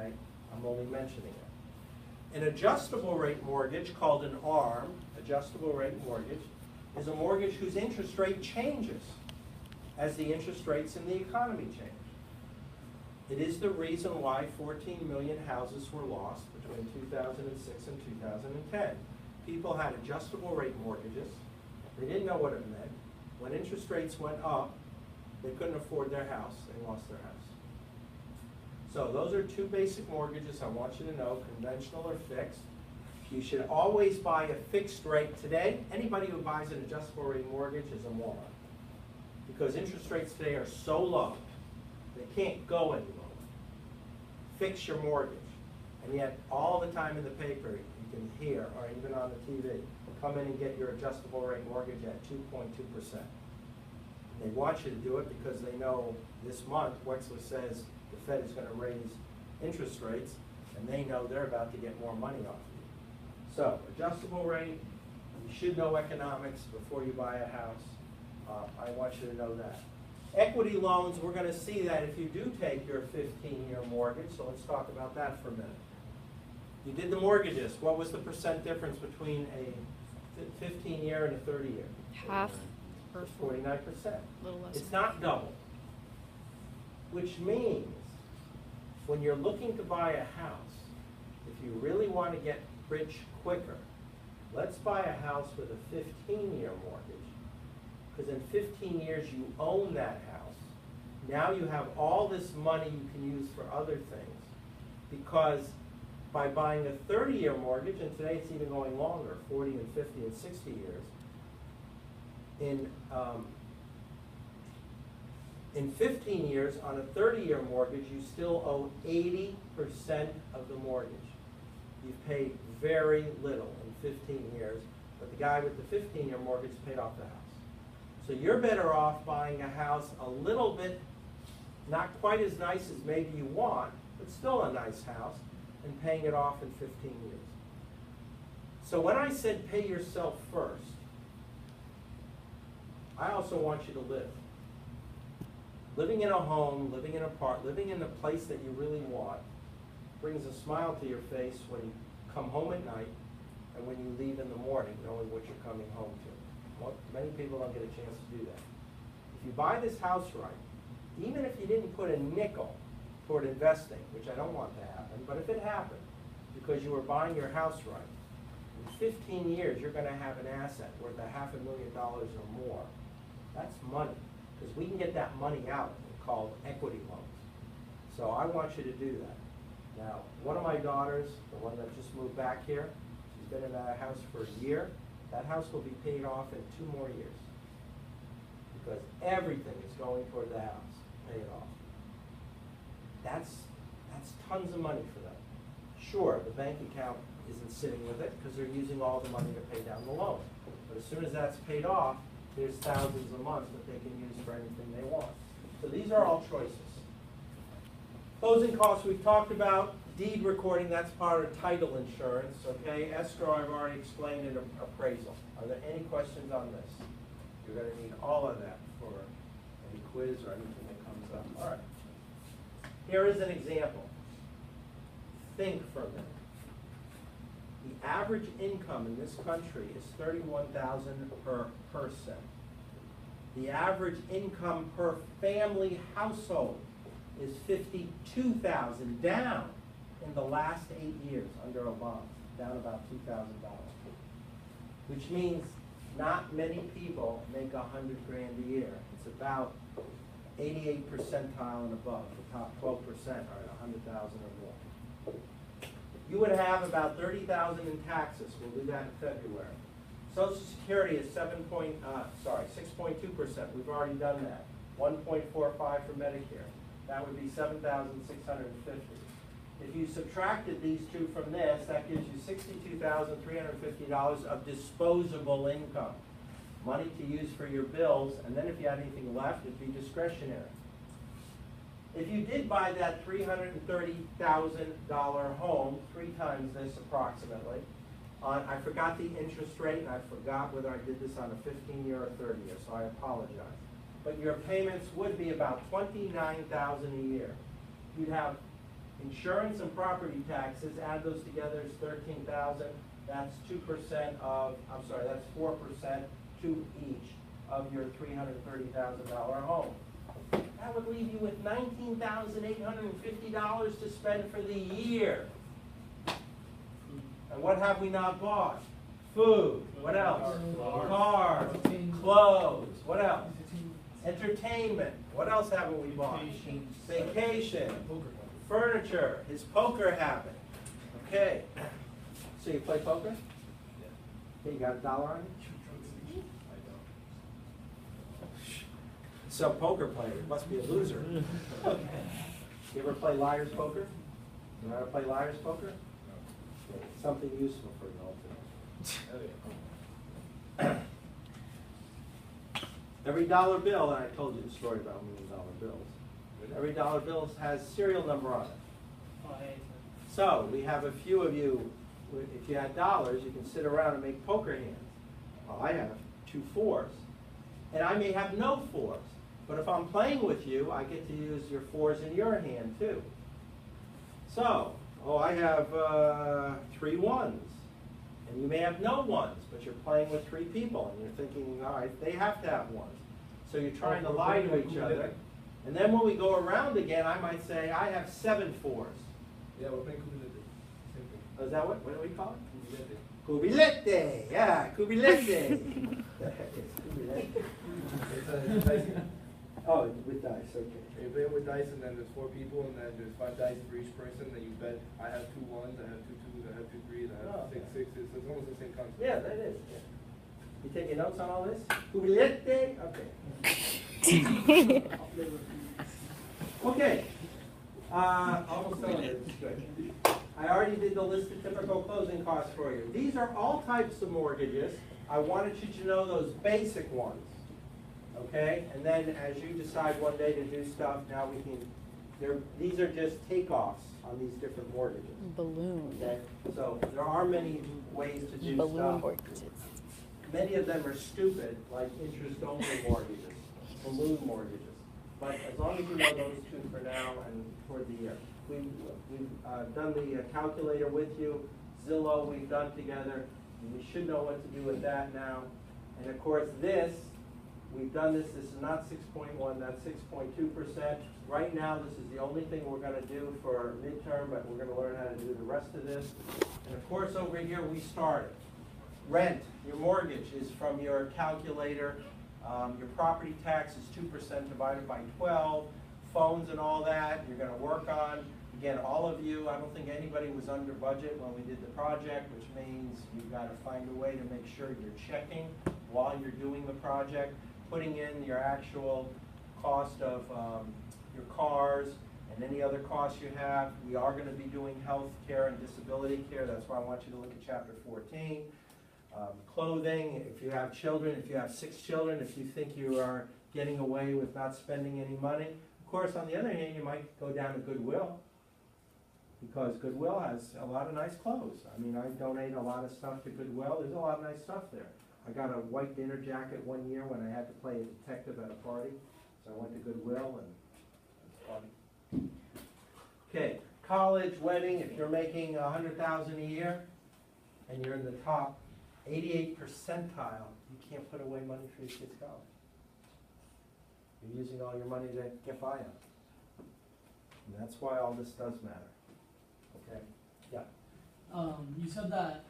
okay? I'm only mentioning it. An adjustable rate mortgage, called an ARM, adjustable rate mortgage, is a mortgage whose interest rate changes as the interest rates in the economy change. It is the reason why 14 million houses were lost between 2006 and 2010. People had adjustable rate mortgages. They didn't know what it meant. When interest rates went up, they couldn't afford their house. They lost their house. So those are two basic mortgages I want you to know, conventional or fixed. You should always buy a fixed rate today. Anybody who buys an adjustable rate mortgage is a moron, because interest rates today are so low, they can't go any lower. Fix your mortgage. And yet, all the time in the paper, you can hear, or even on the TV, come in and get your adjustable rate mortgage at 2.2%. They want you to do it because they know this month, Wexler says the Fed is going to raise interest rates, and they know they're about to get more money off you. So, adjustable rate, you should know economics before you buy a house. I want you to know that. Equity loans, we're going to see that if you do take your 15-year mortgage, so let's talk about that for a minute. You did the mortgages. What was the percent difference between a 15-year and a 30-year? Half. 49%. A little less. It's not double. Which means when you're looking to buy a house, if you really want to get rich quicker, let's buy a house with a 15-year mortgage, because in 15 years you own that house. Now you have all this money you can use for other things, because by buying a 30-year mortgage, and today it's even going longer, 40 and 50 and 60 years, in 15 years, on a 30-year mortgage, you still owe 80% of the mortgage. You've paid very little in 15 years, but the guy with the 15-year mortgage paid off the house. So you're better off buying a house a little bit, not quite as nice as maybe you want, but still a nice house, and paying it off in 15 years. So when I said pay yourself first, I also want you to live. Living in a home, living in a park, living in the place that you really want brings a smile to your face when you come home at night and when you leave in the morning, knowing what you're coming home to. Well, many people don't get a chance to do that. If you buy this house right, even if you didn't put a nickel toward investing, which I don't want to happen, but if it happened because you were buying your house right, in 15 years you're going to have an asset worth $500,000 or more. That's money, because we can get that money out called equity loans. So I want you to do that. Now, one of my daughters, the one that just moved back here, she's been in that house for a year. That house will be paid off in 2 more years, because everything is going toward the house, pay it off. That's tons of money for them. Sure, the bank account isn't sitting with it because they're using all the money to pay down the loan. But as soon as that's paid off, there's thousands a month that they can use for anything they want. So these are all choices. Closing costs we've talked about. Deed recording, that's part of title insurance, okay? Escrow, I've already explained in appraisal. Are there any questions on this? You're going to need all of that for any quiz or anything that comes up. All right. Here is an example. Think for a minute. The average income in this country is $31,000 per person. The average income per family household is $52,000, down in the last 8 years under Obama, down about $2,000. Which means not many people make $100,000 a year. It's about 88 percentile and above. The top 12% are at $100,000 or more. You would have about $30,000 in taxes. We'll do that in February. Social Security is 6.2%. We've already done that. 1.45 for Medicare. That would be $7,650. If you subtracted these two from this, that gives you $62,350 of disposable income, money to use for your bills, and then if you had anything left, it'd be discretionary. If you did buy that $330,000 home, 3 times this approximately, I forgot the interest rate, and I forgot whether I did this on a 15-year or 30-year, so I apologize. But your payments would be about $29,000 a year. You'd have Insurance and property taxes, add those together is 13,000. That's 2% of, I'm sorry, that's 4% to each of your $330,000 home. That would leave you with $19,850 to spend for the year. And what have we not bought? Food. What else? Cars. Clothes. What else? Entertainment. What else haven't we bought? Vacation. Furniture. His poker habit. Okay. So you play poker? Okay, you got $1 on you? Some poker player must be a loser. Okay. You ever play liar's poker? You know how to play liar's poker? Okay. Something useful for you all to know. Every dollar bill, and I told you the story about $1 million bills. Every dollar bill has serial number on it. So we have a few of you. If you had dollars, you can sit around and make poker hands. Well, I have 2 4s, and I may have no 4s. But if I'm playing with you, I get to use your 4s in your hand too. So, I have 3 1s, and you may have no 1s, but you're playing with 3 people, and you're thinking, all right, they have to have 1s. So you're trying to lie to each other. And then when we go around again, I might say, I have 7 4s. Yeah, we're playing cubilete. Oh, is that what do we call it? Cubilete. Yeah, cubilete. The heck is cubilete? It's dice. Oh, with dice, okay. You're playing with dice, and then there's 4 people, and then there's 5 dice for each person. Then you bet. I have 2 1s, I have 2 2s, I have 2 3s, I have 6 6s. So it's almost the same concept. Yeah, that is. Yeah. You taking notes on all this? Cubilete. Okay. Okay. Almost done. It's good. I already did the list of typical closing costs for you. These are all types of mortgages. I wanted you to know those basic ones. Okay? And then as you decide one day to do stuff, now we can, these are just takeoffs on these different mortgages. Balloon. Okay? So there are many ways to do Balloon stuff. mortgages. Many of them are stupid, like interest-only mortgages, balloon mortgages. But as long as you know those 2 for now and toward the year. We've done the calculator with you. Zillow we've done together. We should know what to do with that now. And of course this, we've done this. This is not 6.1, that's 6.2%. Right now this is the only thing we're going to do for midterm, but we're going to learn how to do the rest of this. And of course over here we started. Rent, your mortgage is from your calculator. Your property tax is 2% divided by 12. Phones and all that you're going to work on. Again, all of you, I don't think anybody was under budget when we did the project, which means you've got to find a way to make sure you're checking while you're doing the project, putting in your actual cost of your cars and any other costs you have. We are going to be doing health care and disability care. That's why I want you to look at chapter 14. Clothing, if you have children, if you have 6 children, if you think you are getting away with not spending any money. Of course, on the other hand, you might go down to Goodwill, because Goodwill has a lot of nice clothes. I mean, I donate a lot of stuff to Goodwill. There's a lot of nice stuff there. I got a white dinner jacket one year when I had to play a detective at a party. So I went to Goodwill and it was fun. Okay, college, wedding, if you're making $100,000 a year and you're in the top 88 percentile, you can't put away money for your kids' college. You're using all your money to get by on. And that's why all this does matter. Okay? Yeah. You said that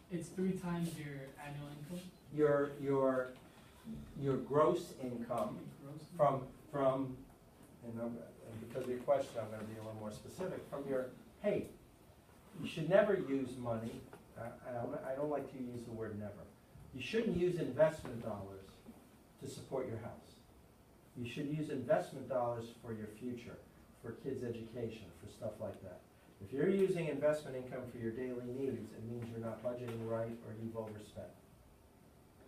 it's 3 times your annual income. Your gross income from and because of your question, I'm going to be a little more specific. From your, hey, you should never use money. I don't like to use the word never. You shouldn't use investment dollars to support your house. You should use investment dollars for your future, for kids' education, for stuff like that. If you're using investment income for your daily needs, it means you're not budgeting right or you've overspent.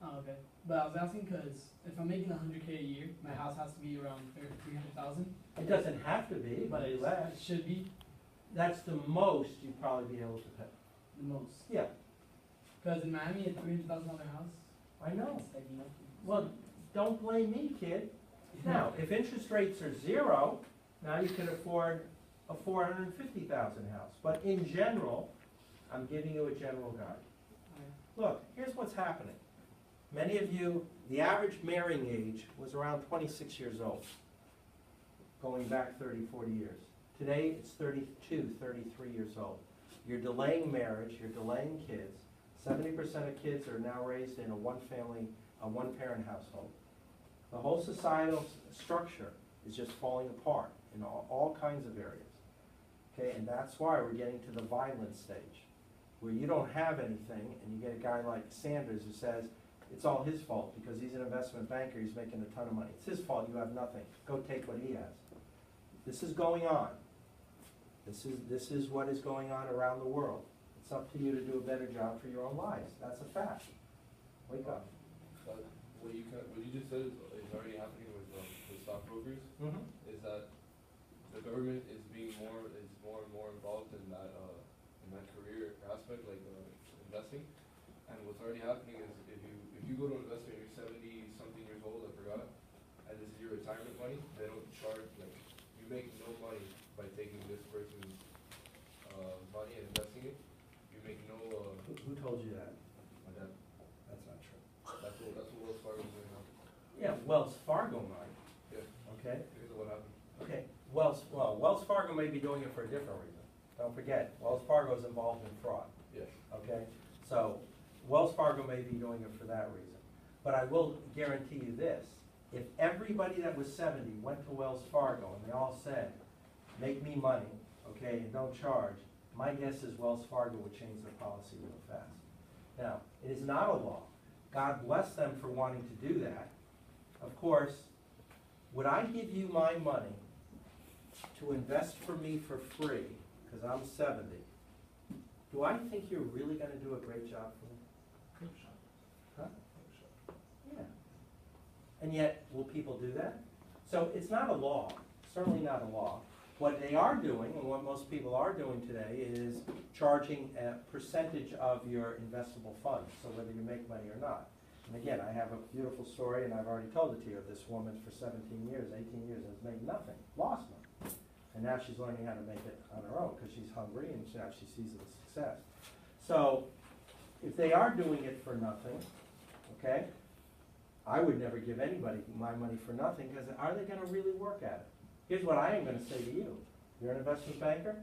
Oh, okay. But I was asking because if I'm making $100K a year, my house has to be around 300,000. It doesn't have to be, But it it should be that's the most you'd probably be able to pay. the most. Yeah, Because in Miami, a $300,000 house, I know. it's like nothing. Well, don't blame me, kid. Now, if interest rates are 0, now you can afford a a 450,000 house. But in general, I'm giving you a general guide. Look, here's what's happening. Many of you, the average marrying age was around 26 years old, going back 30, 40 years. Today, it's 32, 33 years old. You're delaying marriage, you're delaying kids. 70% of kids are now raised in a one-family, a one-parent household. The whole societal structure is just falling apart in all kinds of areas. Okay, and that's why we're getting to the violent stage, where you don't have anything, and you get a guy like Sanders who says, it's all his fault because he's an investment banker, he's making a ton of money. It's his fault, you have nothing. Go take what he has. This is going on. This is what is going on around the world. It's up to you to do a better job for your own lives. That's a fact. Wake up. But what you just said is already happening with stockbrokers. Mm-hmm. Is that the government is more and more involved in that career aspect, like investing. And what's already happening is if you go to invest when you're 70 something years old, I forgot, and this is your retirement money, they don't charge, like, you make no money by taking this person's money and investing it. You make no. Who told you that? My dad. That's not true. That's what Wells Fargo is doing now. Yeah, Wells Fargo might. Yeah. Okay. Because of what happened. Okay. Wells Fargo may be doing it for a different reason. Don't forget, Wells Fargo is involved in fraud. Yes. Okay. So Wells Fargo may be doing it for that reason. But I will guarantee you this: if everybody that was 70 went to Wells Fargo and they all said, "Make me money, okay, and don't charge," my guess is Wells Fargo would change their policy real fast. Now, it is not a law. God bless them for wanting to do that. Of course, would I give you my money to invest for me for free, because I'm 70, do I think you're really going to do a great job for me? Huh? Yeah. And yet, will people do that? So it's not a law, certainly not a law. What they are doing, and what most people are doing today, is charging a percentage of your investable funds, so whether you make money or not. And again, I have a beautiful story, and I've already told it to you, of this woman for 17 years, 18 years, has made nothing, lost money. And now she's learning how to make it on her own, because she's hungry, and now she sees it as success. So, if they are doing it for nothing, okay, I would never give anybody my money for nothing, because are they going to really work at it? Here's what I am going to say to you. You're an investment banker,